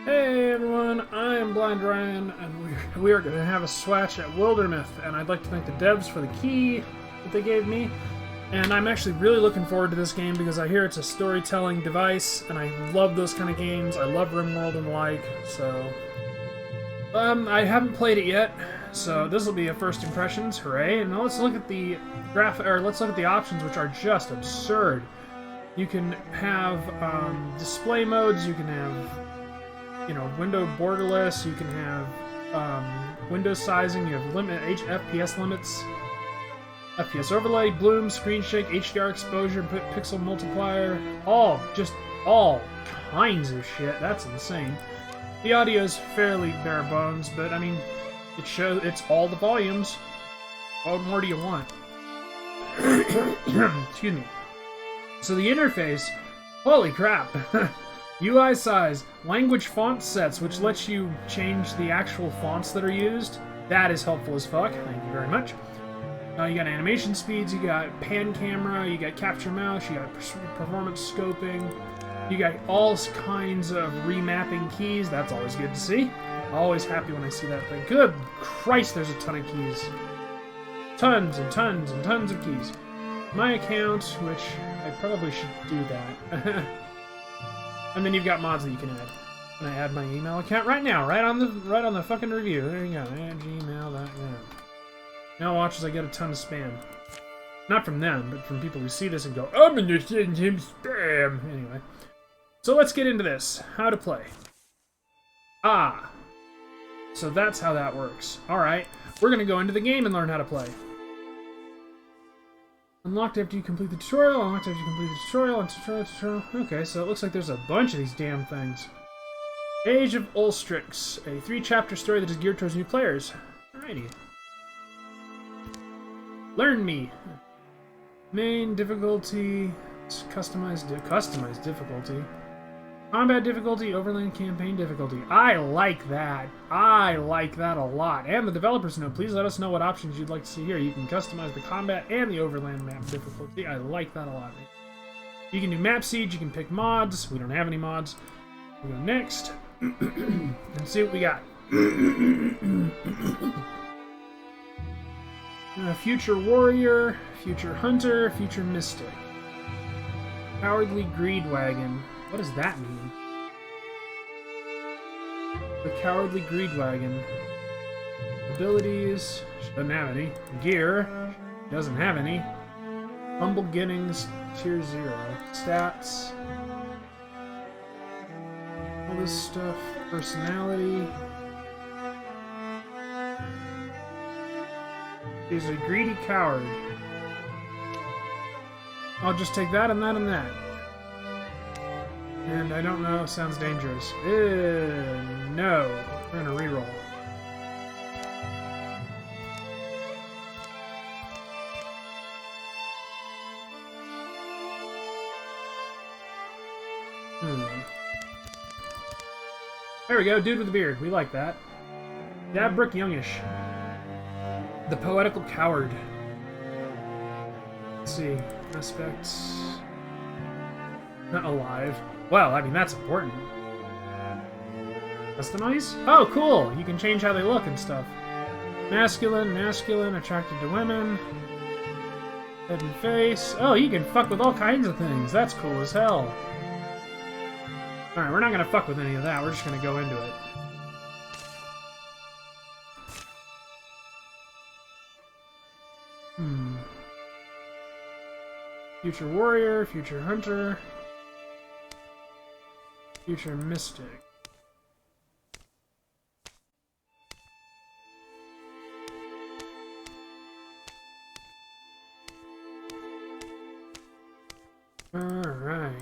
Hey everyone, I am Blind Ryan, and we are going to have a swatch at Wildermyth, and I'd like to thank the devs for the key that they gave me. And I'm actually really looking forward to this game because I hear it's a storytelling device, and I love those kind of games. I love RimWorld and the like, so... I haven't played it yet, so this will be a first impressions, hooray. And now let's look at the let's look at the options, which are just absurd. You can have display modes, you can have window borderless, you can have window sizing, you have FPS limits, FPS overlay, bloom, screen shake, HDR exposure, pixel multiplier, all kinds of shit. That's insane. The audio is fairly bare bones, but I mean, it's all the volumes. What more do you want? Excuse me. So the interface, holy crap. UI size, language font sets, which lets you change the actual fonts that are used. That is helpful as fuck. Thank you very much. You got animation speeds, you got pan camera, you got capture mouse, you got performance scoping, you got all kinds of remapping keys. That's always good to see. Always happy when I see that thing. Good Christ, there's a ton of keys. Tons and tons and tons of keys. My account, which I probably should do that. And then you've got mods that you can add. Can I add my email account right now? Right on the fucking review. There you go. Add gmail.com. Now watch as I get a ton of spam. Not from them, but from people who see this and go, I'm gonna send him spam. Anyway. So let's get into this. How to play. So that's how that works. Alright. We're gonna go into the game and learn how to play. Unlocked after you complete the tutorial, unlocked after you complete the tutorial, and tutorial. Okay, so it looks like there's a bunch of these damn things. Age of Ulstrix, a 3-chapter story that is geared towards new players. Alrighty. Learn me. Main difficulty, customized difficulty. Combat difficulty, overland campaign difficulty. I like that. I like that a lot. And the developers know. Please let us know what options you'd like to see here. You can customize the combat and the overland map difficulty. I like that a lot. You can do map siege. You can pick mods. We don't have any mods. We'll go next and see what we got. Future warrior, future hunter, future mystic. Cowardly greed wagon. What does that mean? The Cowardly Greed Wagon. Abilities. She doesn't have any. Gear. She doesn't have any. Humble Beginnings. Tier 0. Stats. All this stuff. Personality. She's a greedy coward. I'll just take that and that and that. And I don't know, sounds dangerous. No. We're gonna reroll. There we go, dude with the beard. We like that. Dabrick Youngish. The Poetical Coward. Let's see. Aspects. Not alive. Well, I mean, that's important. Customize? Oh, cool! You can change how they look and stuff. Masculine, attracted to women. Head and face. Oh, you can fuck with all kinds of things. That's cool as hell. Alright, we're not gonna fuck with any of that. We're just gonna go into it. Future warrior, future hunter. Future mystic. Alright.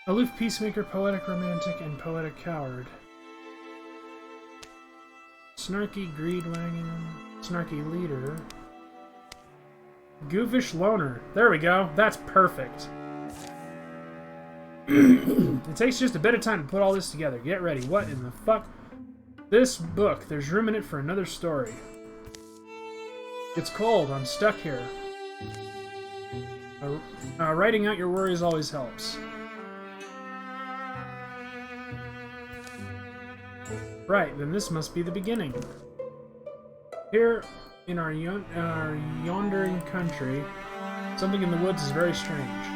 Aloof peacemaker, poetic romantic, and poetic coward. Snarky greed wagon. Snarky leader. Goofish loner. There we go. That's perfect. It takes just a bit of time to put all this together. Get ready. What in the fuck? This book. There's room in it for another story. It's cold. I'm stuck here. Writing out your worries always helps. Right, then this must be the beginning. Here, in our yondering country, something in the woods is very strange.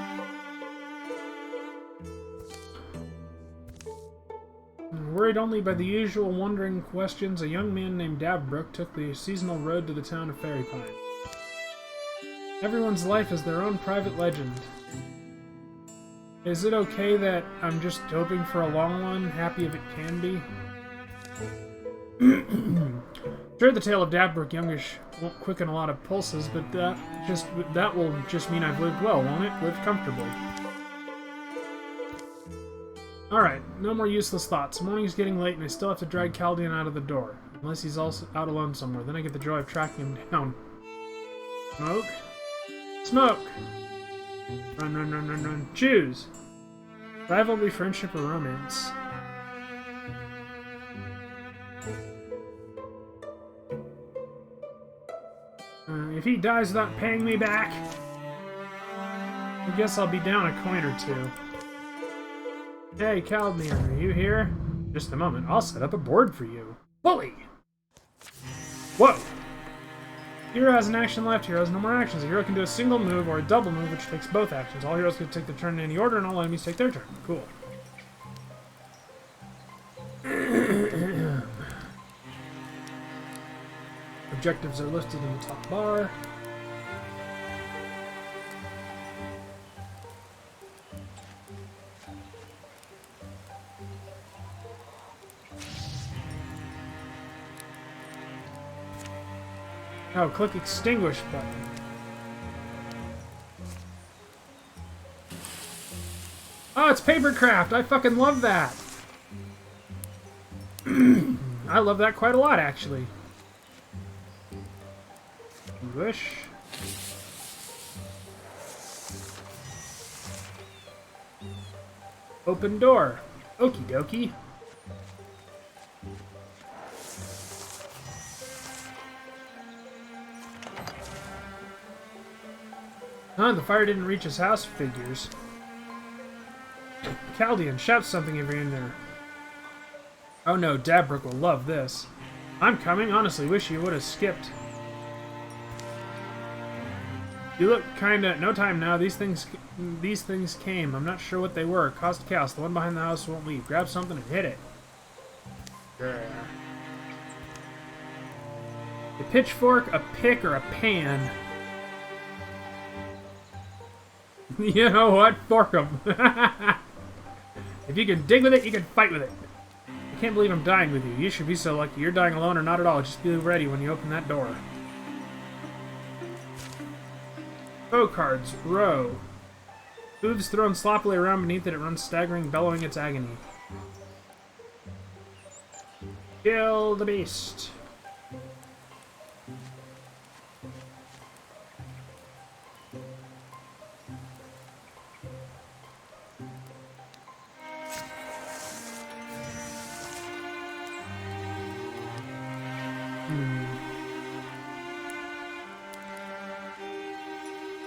Worried only by the usual wondering questions, a young man named Dabbrook took the seasonal road to the town of Fairy Pine. Everyone's life is their own private legend. Is it okay that I'm just hoping for a long one, happy if it can be? Sure, the tale of Dabbrook Youngish won't quicken a lot of pulses, but that will just mean I've lived well, won't it? Lived comfortably. Alright, no more useless thoughts. Morning's getting late and I still have to drag Chaldean out of the door. Unless he's also out alone somewhere. Then I get the joy of tracking him down. Smoke? Smoke! Run, run, run, run, run. Choose! Rivalry, friendship, or romance? If he dies without paying me back, I guess I'll be down a coin or two. Hey, Chaldean, are you here? Just a moment, I'll set up a board for you. Bully! Whoa! Hero has an action left, hero has no more actions. A hero can do a single move or a double move, which takes both actions. All heroes can take their turn in any order, and all enemies take their turn. Cool. Objectives are listed in the top bar. Oh, click extinguish button. Oh, it's papercraft! I fucking love that! I love that quite a lot, actually. Wish. Open door. Okie dokie. Huh, the fire didn't reach his house, figures. Chaldean, shout something if you're in there. Oh no, Dabbrook will love this. I'm coming, honestly, wish you would have skipped. You look kinda... No time now, these things came. I'm not sure what they were. Caused chaos. The one behind the house won't leave. Grab something and hit it. Yeah. A pitchfork, a pick, or a pan? You know what? Fork 'em. If you can dig with it, you can fight with it. I can't believe I'm dying with you. You should be so lucky. You're dying alone or not at all. Just be ready when you open that door. Foe cards. Row. Hooves thrown sloppily around beneath it. It runs staggering, bellowing its agony. Kill the beast.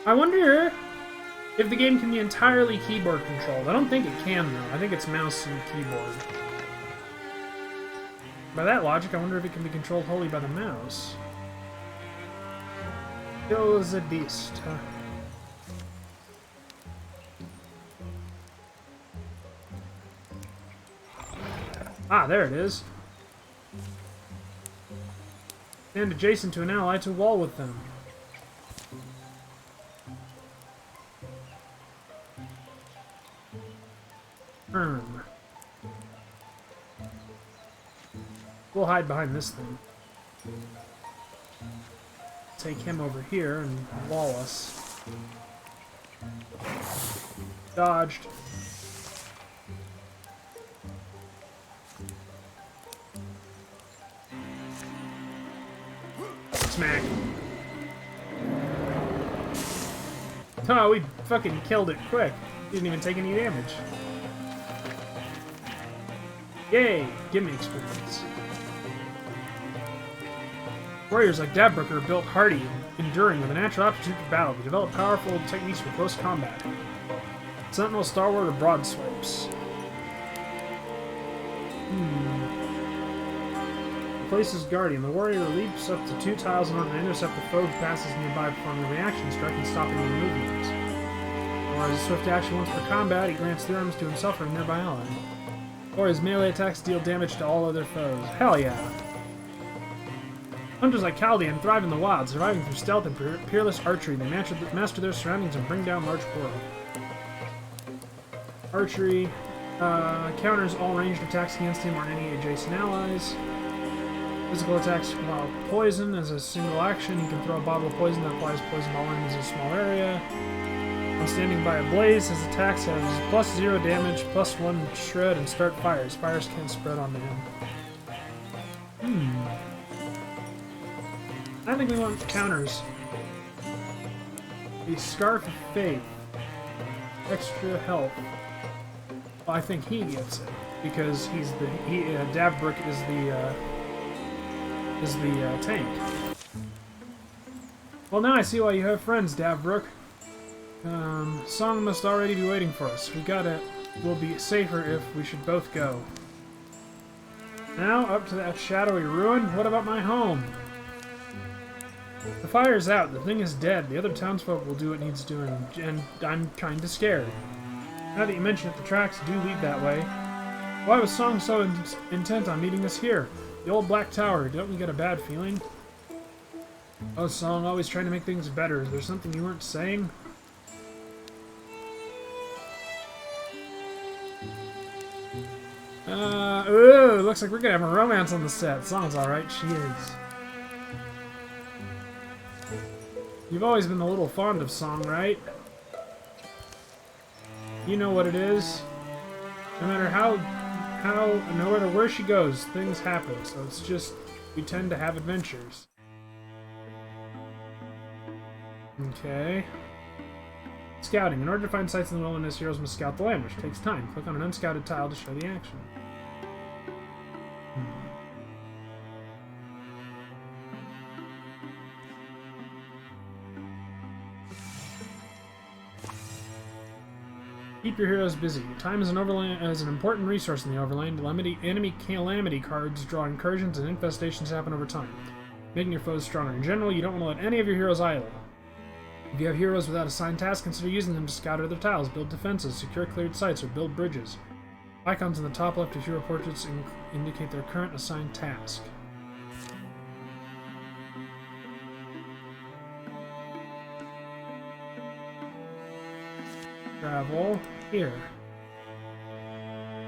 I wonder if the game can be entirely keyboard controlled. I don't think it can, though. I think it's mouse and keyboard. By that logic, I wonder if it can be controlled wholly by the mouse. Kill the beast, huh? Ah, there it is. Stand adjacent to an ally to wall with them. We'll hide behind this thing. Take him over here and wall us. Dodged. Smack. Oh, we fucking killed it quick. Didn't even take any damage. Yay! Give me experience. Warriors like Dabbrook are built hardy and enduring with a natural aptitude for battle. They develop powerful techniques for close combat. Sentinel, Stalwart, or Broad Swipes. Places guardian. The warrior leaps up to 2 tiles in order to intercept the foe who passes nearby, performing a reaction strike and stopping the movement. Or as a swift action once per combat, he grants theorems to himself or a nearby ally. Or his melee attacks deal damage to all other foes. Hell yeah! Hunters like Chaldean thrive in the wild, surviving through stealth and peerless archery. They master their surroundings and bring down large quarrel. Archery counters all ranged attacks against him or any adjacent allies. Physical attacks while poison as a single action. He can throw a bottle of poison that applies poison to all enemies in a small area. When standing by a blaze, his attacks have +0 damage, +1 shred, and start fires. Fires can't spread onto him. I think we want counters. The Scarf of Faith. Extra health. Well, I think he gets it because he's the Davbrook is the tank. Well, now I see why you have friends, Davbrook. Song must already be waiting for us. We'll be safer if we should both go. Now, up to that shadowy ruin. What about my home? The fire's out. The thing is dead. The other townsfolk will do what needs doing, and I'm kinda scared. Now that you mention it, the tracks do lead that way. Why was Song so intent on meeting us here? The old Black Tower. Don't we get a bad feeling? Oh, Song, always trying to make things better. Is there something you weren't saying? Ooh, looks like we're gonna have a romance on the set. Song's alright, she is. You've always been a little fond of Song, right? You know what it is. No matter no matter where she goes, things happen, so it's just, we tend to have adventures. Okay. Scouting. In order to find sites in the wilderness, heroes must scout the land, which takes time. Click on an unscouted tile to show the action. Keep your heroes busy. Time is an important resource in the Overland. Enemy calamity cards draw incursions and infestations happen over time, making your foes stronger. In general, you don't want to let any of your heroes idle. If you have heroes without assigned tasks, consider using them to scout other tiles, build defenses, secure cleared sites, or build bridges. Icons in the top left of hero portraits indicate their current assigned task. Travel here.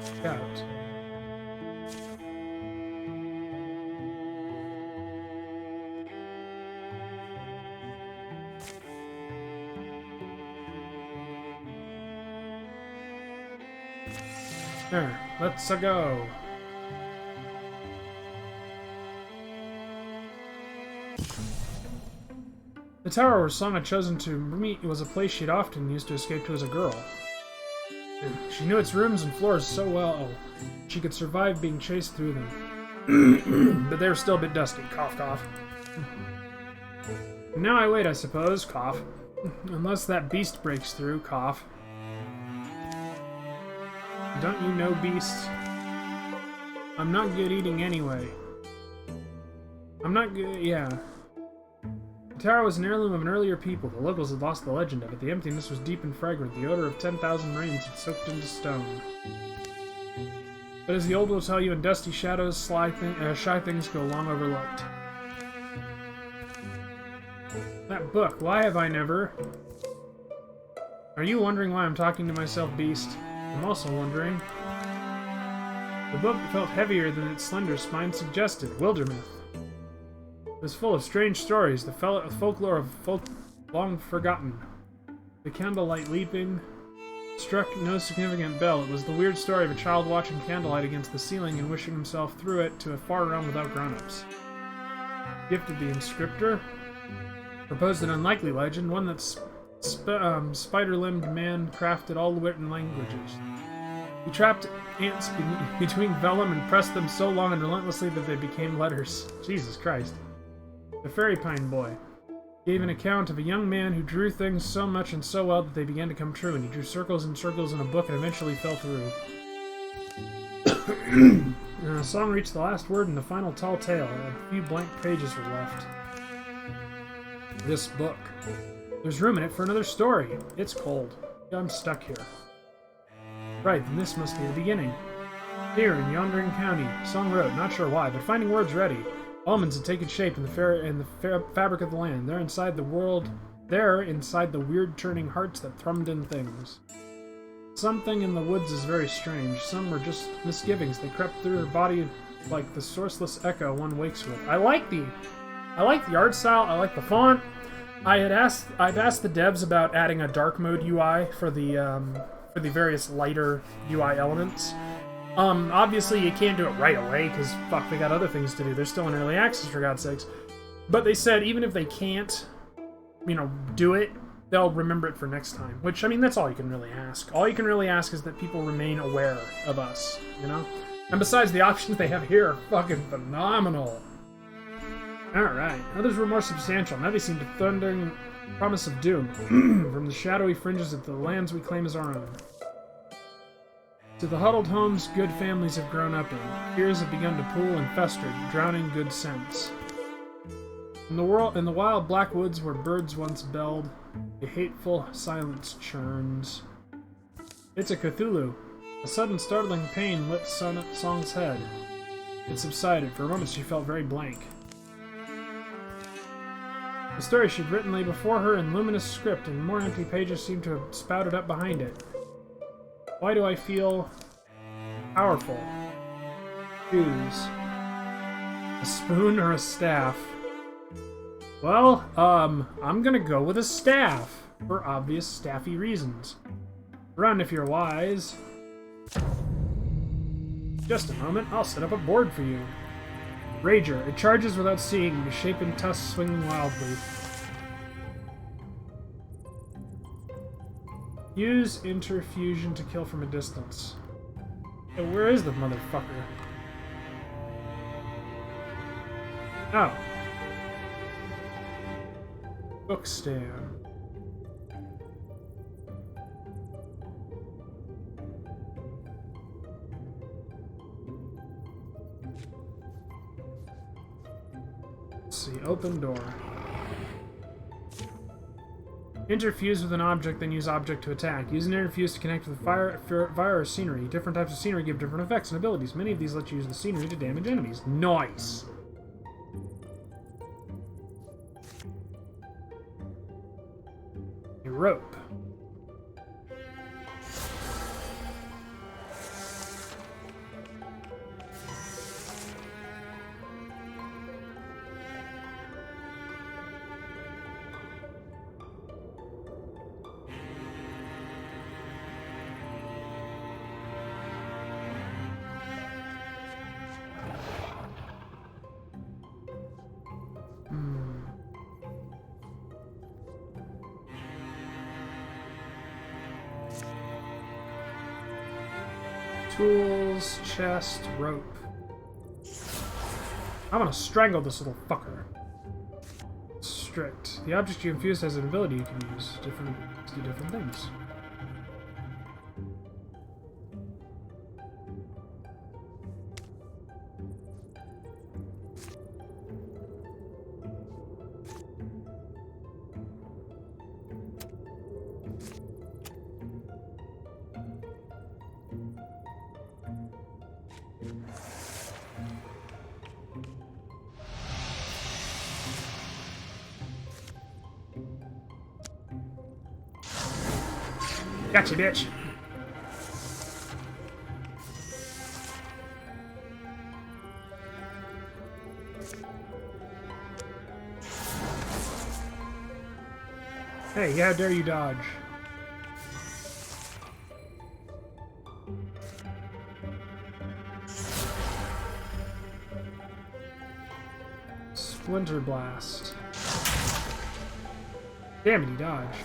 Scout. There, let's go. The tower where Song had chosen to meet was a place she'd often used to escape to as a girl. She knew its rooms and floors so well, she could survive being chased through them. But they were still a bit dusty. Cough, cough. Now I wait, I suppose. Cough. Unless that beast breaks through. Cough. Don't you know, beast? I'm not good eating anyway. I'm not good, yeah. The tower was an heirloom of an earlier people. The locals had lost the legend of it. The emptiness was deep and fragrant. The odor of 10,000 rains had soaked into stone. But as the old will tell you, in dusty shadows, shy things go long overlooked. That book, why have I never... Are you wondering why I'm talking to myself, beast? I'm also wondering... The book felt heavier than its slender spine suggested. Wildermyth. It was full of strange stories, the folklore of folk long forgotten. The candlelight leaping struck no significant bell. It was the weird story of a child watching candlelight against the ceiling and wishing himself through it to a far realm without grown-ups. Gifted the inscriptor. Proposed an unlikely legend, one that spider-limbed man crafted all the written languages. He trapped ants between vellum and pressed them so long and relentlessly that they became letters. Jesus Christ. The Fairy Pine Boy gave an account of a young man who drew things so much and so well that they began to come true, and he drew circles and circles in a book and eventually fell through. The song reached the last word in the final tall tale, and a few blank pages were left. This book. There's room in it for another story. It's cold. I'm stuck here. Right, then this must be the beginning. Here in Yondering County, Song wrote, not sure why, but finding words ready. Almonds had taken shape in the fabric of the land. They're inside the world. There, inside the weird turning hearts that thrummed in things. Something in the woods is very strange. Some were just misgivings. They crept through her body like the sourceless echo one wakes with. I like the art style. I like the font. I've asked the devs about adding a dark mode UI for the various lighter UI elements. Obviously you can't do it right away because fuck, they got other things to do. They're still in early access, for God's sakes. But they said even if they can't, do it, they'll remember it for next time. Which, I mean, that's all you can really ask. All you can really ask is that people remain aware of us, And besides, the options they have here are fucking phenomenal. Alright, others were more substantial. Now they seemed a thundering promise of doom from the shadowy fringes of the lands we claim as our own. To the huddled homes good families have grown up in, fears have begun to pool and fester, drowning good sense. In the wild black woods where birds once belled, a hateful silence churns. It's a Cthulhu. A sudden startling pain lit Song's head. It subsided. For a moment she felt very blank. The story she'd written lay before her in luminous script, and more empty pages seemed to have spouted up behind it. Why do I feel powerful? Choose. A spoon or a staff? Well, I'm gonna go with a staff, for obvious staffy reasons. Run if you're wise. Just a moment, I'll set up a board for you. Rager. It charges without seeing, misshapen tusks swinging wildly. Use interfusion to kill from a distance. Hey, where is the motherfucker? Oh. Bookstand. Let's see, open door. Interfuse with an object, then use object to attack. Use an interfuse to connect with fire or scenery. Different types of scenery give different effects and abilities. Many of these let you use the scenery to damage enemies. Nice! A rope. Tools, chest, rope. I'm gonna strangle this little fucker. Strict. The object you infused has an ability you can use to do different things. Gotcha, bitch. Hey, how dare you dodge? Splinter blast. Damn it, he dodged.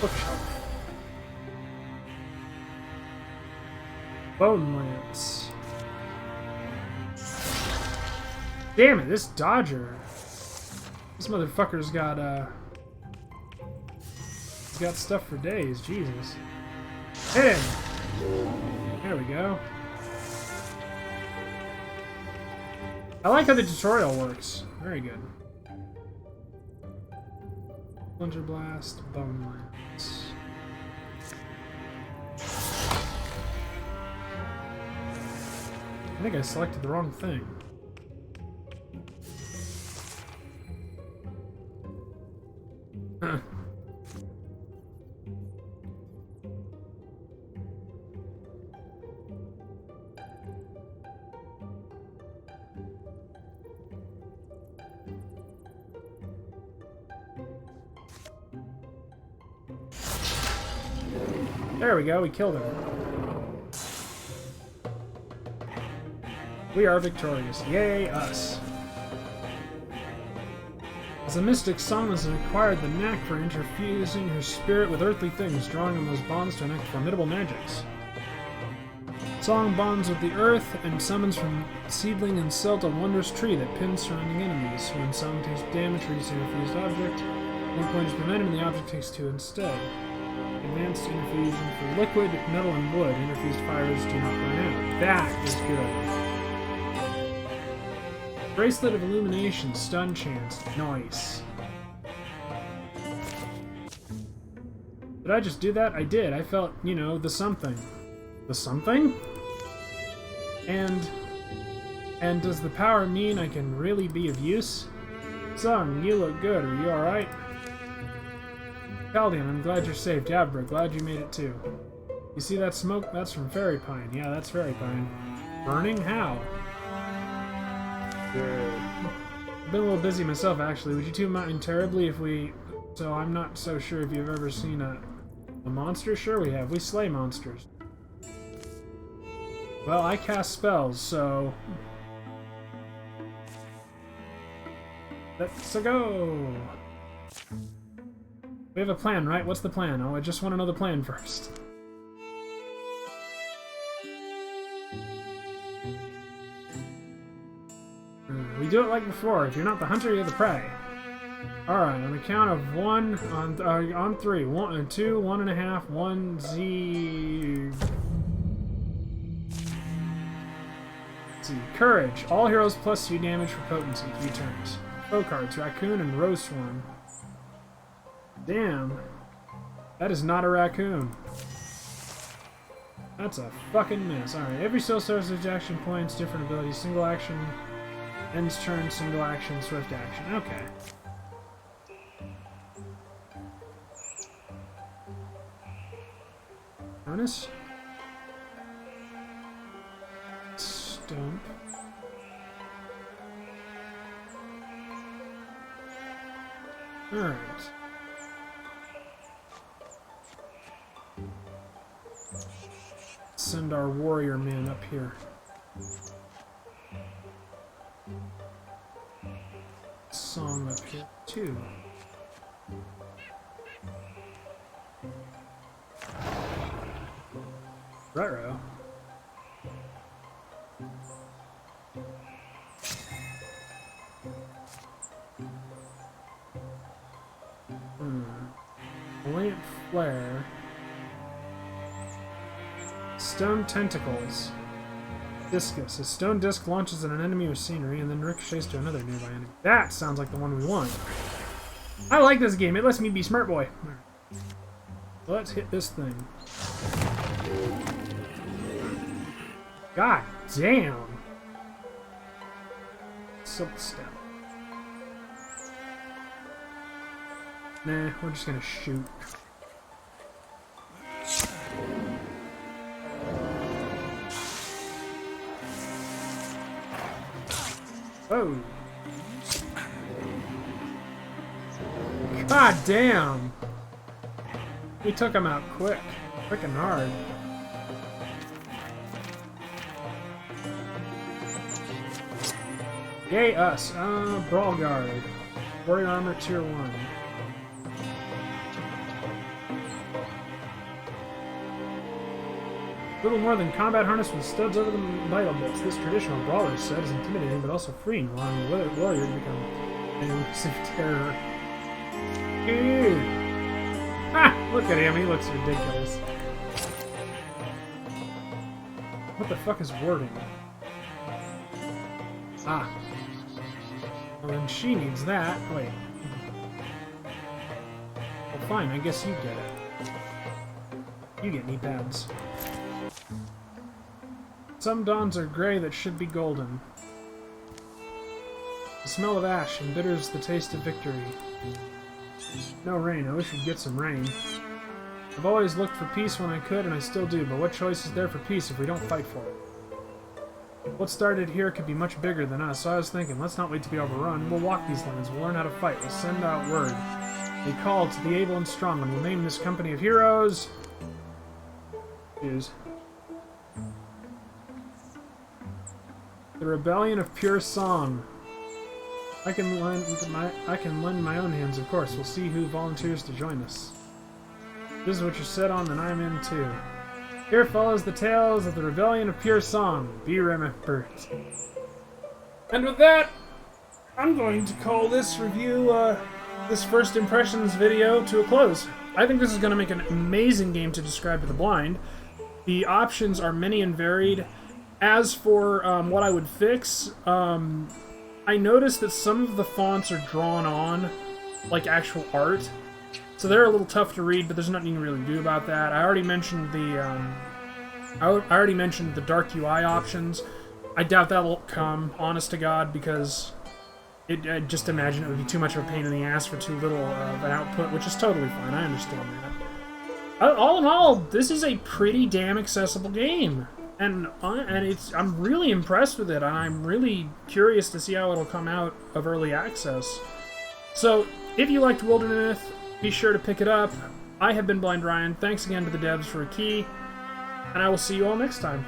Bookshelf. Bone lance. Damn it, this dodger. This motherfucker's got he's got stuff for days, Jesus. Hit him! There we go. I like how the tutorial works. Very good. Plunger blast, bone lance. I think I selected the wrong thing. Huh. There we go, we killed him. We are victorious. Yay, us. As a mystic, Song has acquired the knack for interfusing her spirit with earthly things, drawing on those bonds to enact formidable magics. Song bonds with the earth and summons from seedling and silt a wondrous tree that pins surrounding enemies. When Song takes damage for each interfused object, 1 point is prevented and the object takes 2 instead. Advanced interfusion for liquid, metal, and wood. Interfused fires do not burn out. That is good. Bracelet of Illumination, stun chance. Nice. Did I just do that? I did. I felt, you know, the something. The something? And does the power mean I can really be of use? Sung, you look good. Are you alright? Caldian, I'm glad you're safe. Dabra, glad you made it too. You see that smoke? That's from Fairy Pine. Yeah, that's Fairy Pine. Burning? How? Good. I've been a little busy myself, actually. Would you two mind terribly if we... So, I'm not so sure if you've ever seen a monster? Sure we have. We slay monsters. Well, I cast spells, so... Let's go! We have a plan, right? What's the plan? Oh, I just want to know the plan first. We do it like before. If you're not the hunter, you're the prey. Alright, on the count of 1, on 3. 1 and 2, 1.5, 1 Z... Let's see. Courage. All heroes plus 2 damage for potency, 3 turns. Pro cards, Raccoon and Rose Swarm. Damn. That is not a raccoon. That's a fucking mess. Alright, every skill serves as action points, different abilities, single action, ends turn, single action, swift action. Okay. Harness. Stump. Alright. Send our warrior man up here. Song up here too. Retro. Buoyant flare. Stone tentacles. Discus. A stone disc launches at an enemy or scenery and then ricochets to another nearby enemy. That sounds like the one we want. I like this game. It lets me be smart boy. Let's hit this thing. God damn. Silk step. Nah, we're just gonna shoot. Oh. God damn. We took him out quick. Quick and hard. Yay, us. Brawl Guard. Warrior Armor Tier 1. Little more than combat harness with studs over the vital bits. This traditional brawler set is intimidating but also freeing, allowing the warrior to become an elusive terror. Ew. Ha! Look at him, he looks ridiculous. What the fuck is wording? Ah. Well, then she needs that. Wait. Well, fine, I guess you get it. You get knee pads. Some dawns are gray that should be golden. The smell of ash embitters the taste of victory. No rain. I wish we'd get some rain. I've always looked for peace when I could, and I still do, but what choice is there for peace if we don't fight for it? What started here could be much bigger than us, so I was thinking, let's not wait to be overrun. We'll walk these lands, we'll learn how to fight, we'll send out word. A call to the able and strong, and we'll name this company of heroes... Jeez. The Rebellion of Pure Song. I can lend my own hands, of course. We'll see who volunteers to join us. If this is what you're set on, then I'm in too. Here follows the tales of the Rebellion of Pure Song. Be remembered. And with that, I'm going to call this review, this first impressions video to a close. I think this is going to make an amazing game to describe to the blind. The options are many and varied. As for what I would fix, I noticed that some of the fonts are drawn on, like actual art. So they're a little tough to read, but there's nothing you can really do about that. I already mentioned the dark UI options. I doubt that will come, honest to God, because I just imagine it would be too much of a pain in the ass for too little of an output, which is totally fine. I understand that. All in all, this is a pretty damn accessible game. And I'm really impressed with it, and I'm really curious to see how it'll come out of early access. So, if you liked Wildermyth, be sure to pick it up. I have been Blind Ryan. Thanks again to the devs for a key, and I will see you all next time.